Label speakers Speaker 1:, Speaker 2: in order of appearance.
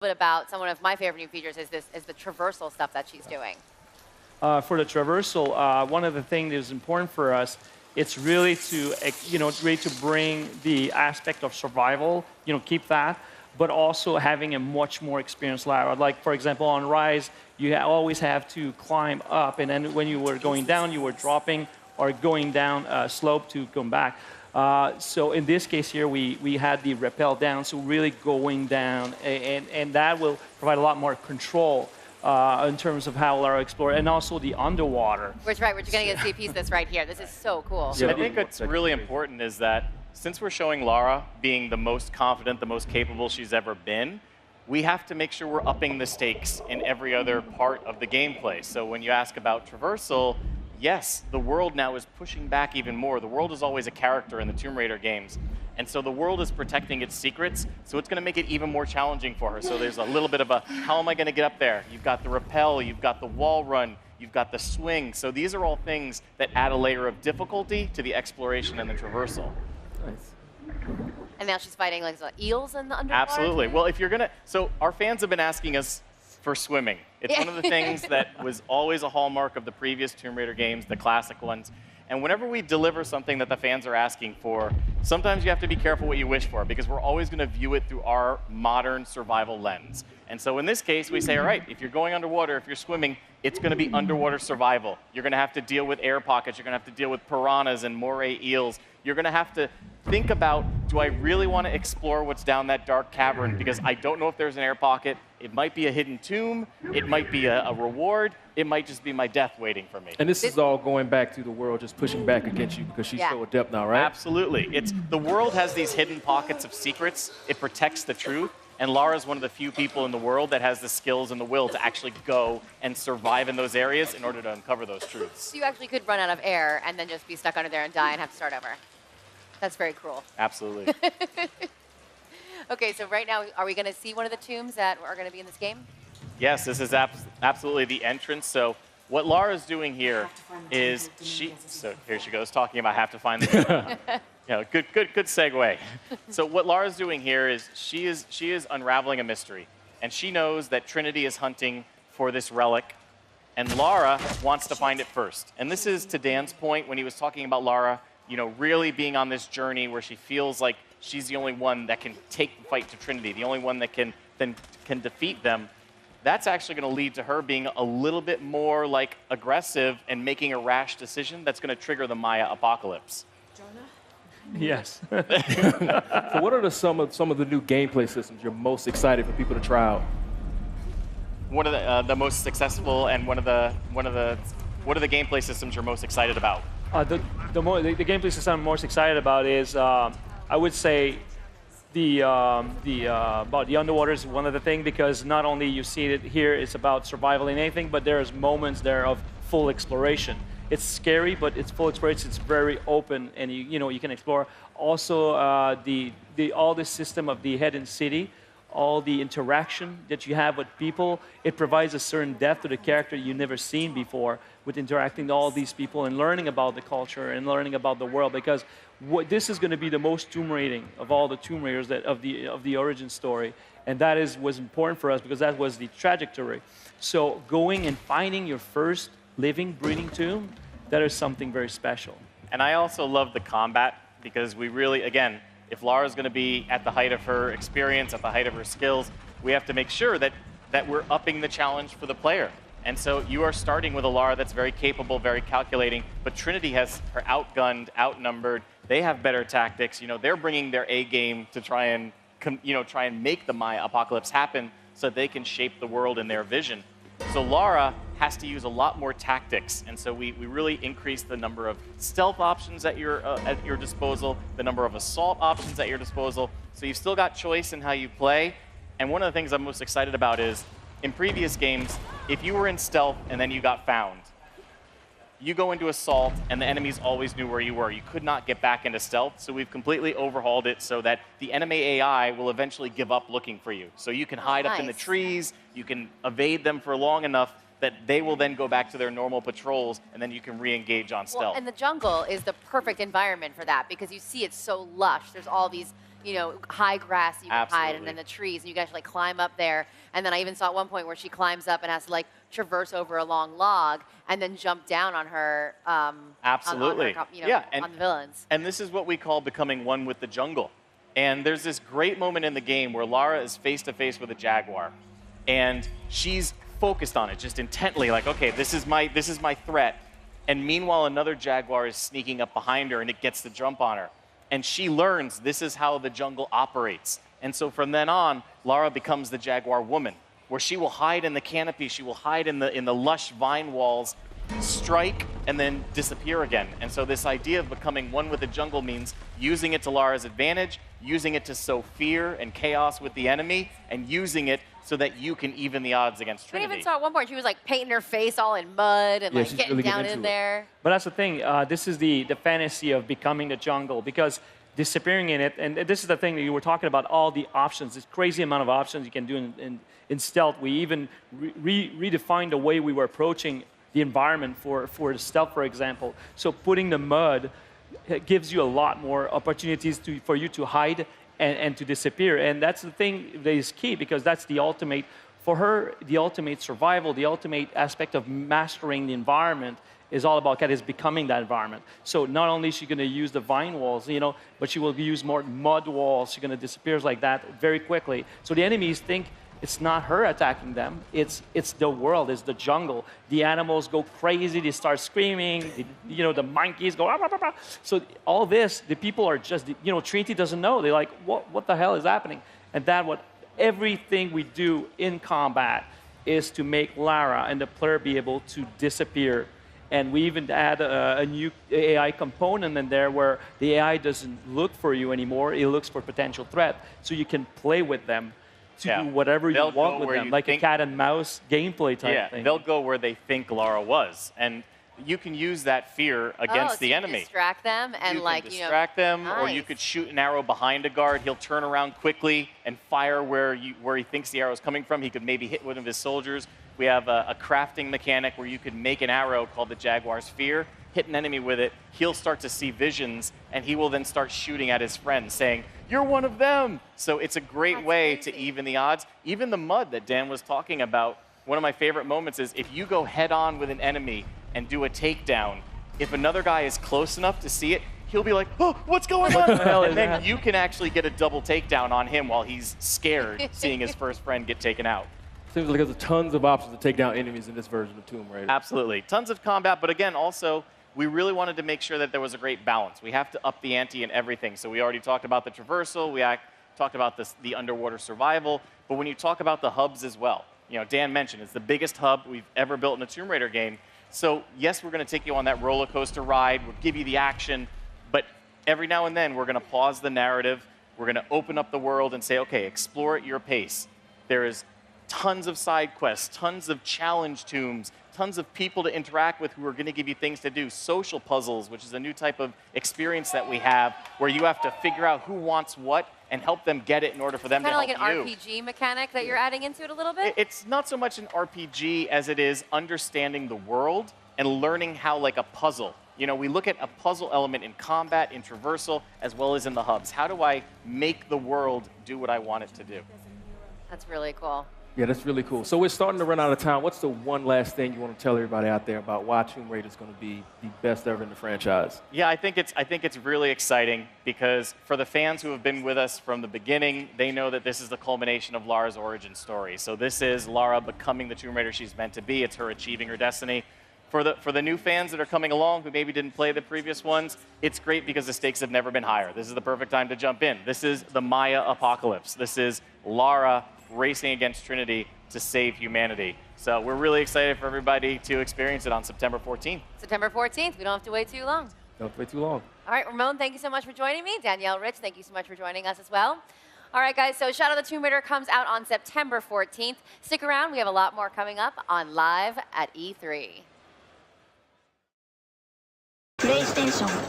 Speaker 1: bit about some of my favorite new features is the traversal stuff that she's doing.
Speaker 2: For the traversal, one of the things that is important for us, it's really to, really to bring the aspect of survival, keep that, but also having a much more experienced ladder. Like, for example, on Rise, you always have to climb up, and then when you were going down, you were dropping or going down a slope to come back. So in this case here, we had the rappel down, so really going down, and that will provide a lot more control in terms of how Lara explored, and also the underwater.
Speaker 1: Which, right, we're going to get to see a piece of this right here. This is so cool.
Speaker 3: I think what's really important is that since we're showing Lara being the most confident, the most capable she's ever been, we have to make sure we're upping the stakes in every other part of the gameplay. So when you ask about traversal, yes, the world now is pushing back even more. The world is always a character in the Tomb Raider games. And so the world is protecting its secrets, so it's going to make it even more challenging for her. So there's a little bit of a, how am I going to get up there? You've got the rappel, you've got the wall run, you've got the swing. So these are all things that add a layer of difficulty to the exploration and the traversal.
Speaker 4: Nice.
Speaker 1: And now she's fighting like eels in the underwater?
Speaker 3: Absolutely. Well, if you're going to, so our fans have been asking us for swimming. It's one of the things that was always a hallmark of the previous Tomb Raider games, the classic ones. And whenever we deliver something that the fans are asking for, sometimes you have to be careful what you wish for, because we're always going to view it through our modern survival lens. And so in this case, we say, all right, if you're going underwater, if you're swimming, it's going to be underwater survival. You're going to have to deal with air pockets. You're going to have to deal with piranhas and moray eels. You're going to have to think about, do I really want to explore what's down that dark cavern? Because I don't know if there's an air pocket. It might be a hidden tomb. It might be a reward. It might just be my death waiting for me.
Speaker 4: And this is all going back to the world just pushing back against you because she's so adept now, right?
Speaker 3: Absolutely. The world has these hidden pockets of secrets. It protects the truth. And Lara's one of the few people in the world that has the skills and the will to actually go and survive in those areas in order to uncover those truths.
Speaker 1: So you actually could run out of air and then just be stuck under there and die and have to start over. That's very cruel.
Speaker 3: Absolutely.
Speaker 1: Okay, so right now, are we going to see one of the tombs that are going to be in this game?
Speaker 3: Yes, this is absolutely the entrance. So what Lara's doing here is so here she goes talking about have to find the good segue. So what Lara's doing here is she is unraveling a mystery, and she knows that Trinity is hunting for this relic, and Lara wants to find it first. And this is to Dan's point when he was talking about Lara, really being on this journey where she feels like she's the only one that can take the fight to Trinity, the only one that can defeat them. That's actually going to lead to her being a little bit more aggressive and making a rash decision that's going to trigger the Maya apocalypse.
Speaker 2: Yes.
Speaker 4: So what are some of the new gameplay systems you're most excited for people to try out?
Speaker 3: What are the most successful, and what are the gameplay systems you're most excited about?
Speaker 2: The gameplay system I'm most excited about is, I would say, about the underwater is one of the things, because not only you see it here, it's about survival and anything, but there's moments there of full exploration. It's scary, but it's full exploration. It's very open, and you can explore. Also, all the system of the hidden city, all the interaction that you have with people, it provides a certain depth to the character you've never seen before with interacting with all these people and learning about the culture and learning about the world, because this is going to be the most Tomb Raiding of all the Tomb Raiders of the origin story, and that was important for us because that was the trajectory. So going and finding your first living, breathing tomb, that is something very special.
Speaker 3: And I also love the combat, because we really, again, if Lara's going to be at the height of her experience, at the height of her skills, we have to make sure that we're upping the challenge for the player. And so you are starting with a Lara that's very capable, very calculating, but Trinity has her outgunned, outnumbered. They have better tactics. They're bringing their A game to try and make the Maya apocalypse happen so they can shape the world in their vision. So Lara has to use a lot more tactics, and so we really increase the number of stealth options at your disposal, the number of assault options at your disposal. So you've still got choice in how you play. And one of the things I'm most excited about is, in previous games, if you were in stealth and then you got found, you go into assault and the enemies always knew where you were. You could not get back into stealth, so we've completely overhauled it so that the enemy AI will eventually give up looking for you. So you can hide up in the trees, you can evade them for long enough that they will then go back to their normal patrols, and then you can re-engage on stealth.
Speaker 1: Well, and the jungle is the perfect environment for that, because you see it's so lush. There's all these high grass you can hide, and
Speaker 3: Absolutely.
Speaker 1: then the trees, and you guys like climb up there. And then I even saw at one point where she climbs up and has to like traverse over a long log and then jump down on her.
Speaker 3: Absolutely.
Speaker 1: On her,
Speaker 3: Yeah,
Speaker 1: on the villains.
Speaker 3: And this is what we call becoming one with the jungle. And there's this great moment in the game where Lara is face to face with a jaguar, and she's focused on it just intently, like, okay, this is my threat. And meanwhile, another jaguar is sneaking up behind her, and it gets the jump on her. And she learns this is how the jungle operates. And so from then on, Lara becomes the jaguar woman, where she will hide in the canopy, she will hide in the lush vine walls, strike, and then disappear again. And so this idea of becoming one with the jungle means using it to Lara's advantage, using it to sow fear and chaos with the enemy, and using it so that you can even the odds against
Speaker 1: We
Speaker 3: Trinity.
Speaker 1: even saw at one point she was like painting her face all in mud and
Speaker 4: Yeah,
Speaker 1: like
Speaker 4: she's
Speaker 1: getting
Speaker 4: really getting
Speaker 1: down
Speaker 4: into
Speaker 1: in
Speaker 4: it.
Speaker 1: there.
Speaker 2: But that's the thing. This is the fantasy of becoming the jungle, because disappearing in it, and this is the thing that you were talking about, all the options, this crazy amount of options you can do in stealth. We even redefined the way we were approaching the environment for stealth, for example. So putting the mud gives you a lot more opportunities for you to hide and to disappear. And that's the thing that is key, because that's the ultimate, for her, the ultimate survival, the ultimate aspect of mastering the environment is all about is becoming that environment. So not only is she going to use the vine walls, but she will use more mud walls. She's going to disappear like that very quickly. So the enemies think it's not her attacking them. It's the world. It's the jungle. The animals go crazy. They start screaming. The monkeys go. Ah, ah, ah, ah. So all this, the people are just. Trinity doesn't know. They're like, what the hell is happening? And everything we do in combat is to make Lara and the player be able to disappear. And we even add a new AI component in there where the AI doesn't look for you anymore. It looks for potential threat. So you can play with them to do whatever you
Speaker 3: They'll go
Speaker 2: want with
Speaker 3: where
Speaker 2: them,
Speaker 3: you
Speaker 2: like
Speaker 3: think-
Speaker 2: a cat and mouse gameplay type thing.
Speaker 3: They'll go where they think Lara was. And you can use that fear against
Speaker 1: so
Speaker 3: the
Speaker 1: you
Speaker 3: enemy.
Speaker 1: distract them and
Speaker 3: You
Speaker 1: like
Speaker 3: can distract them, or you
Speaker 1: nice.
Speaker 3: could shoot an arrow behind a guard. He'll turn around quickly and fire where he thinks the arrow is coming from. He could maybe hit one of his soldiers. We have a crafting mechanic where you could make an arrow called the Jaguar's Fear, hit an enemy with it. He'll start to see visions, and he will then start shooting at his friends, saying, "You're one of them." So it's a great
Speaker 1: That's
Speaker 3: way
Speaker 1: crazy.
Speaker 3: to even the odds. Even the mud that Dan was talking about, one of my favorite moments is if you go head on with an enemy and do a takedown, if another guy is close enough to see it, he'll be like, "Oh, what's going on?"
Speaker 2: hell is
Speaker 3: And then
Speaker 2: that?
Speaker 3: you can actually get a double takedown on him while he's scared, seeing his first friend get taken out.
Speaker 4: Seems like there's tons of options to take down enemies in this version of Tomb Raider.
Speaker 3: Absolutely. Tons of combat, but again, also, we really wanted to make sure that there was a great balance. We have to up the ante in everything. So we already talked about the traversal, talked about the underwater survival, but when you talk about the hubs as well, Dan mentioned it's the biggest hub we've ever built in a Tomb Raider game. So yes, we're going to take you on that roller coaster ride, we'll give you the action, but every now and then we're going to pause the narrative, we're going to open up the world and say, okay, explore at your pace. There is tons of side quests, tons of challenge tombs, tons of people to interact with who are going to give you things to do, social puzzles, which is a new type of experience that we have, where you have to figure out who wants what and help them get it in order for them to
Speaker 1: Kind of
Speaker 3: help
Speaker 1: like an
Speaker 3: you.
Speaker 1: RPG mechanic that you're adding into it a little bit.
Speaker 3: It's not so much an RPG as it is understanding the world and learning how, like a puzzle. We look at a puzzle element in combat, in traversal, as well as in the hubs. How do I make the world do what I want it to do?
Speaker 1: That's really cool.
Speaker 4: Yeah, that's really cool. So we're starting to run out of time. What's the one last thing you want to tell everybody out there about why Tomb Raider is going to be the best ever in the franchise?
Speaker 3: Yeah, I think it's really exciting because for the fans who have been with us from the beginning, they know that this is the culmination of Lara's origin story. So this is Lara becoming the Tomb Raider she's meant to be. It's her achieving her destiny. For the new fans that are coming along who maybe didn't play the previous ones, it's great because the stakes have never been higher. This is the perfect time to jump in. This is the Maya apocalypse. This is Lara racing against Trinity to save humanity. So we're really excited for everybody to experience it on September 14th.
Speaker 1: September 14th. We don't have to wait too long.
Speaker 4: Don't wait too long.
Speaker 1: All right, Ramon, thank you so much for joining me. Danielle, Rich, thank you so much for joining us as well. All right, guys, so Shadow of the Tomb Raider comes out on September 14th. Stick around. We have a lot more coming up on Live at E3.
Speaker 5: プレイステーション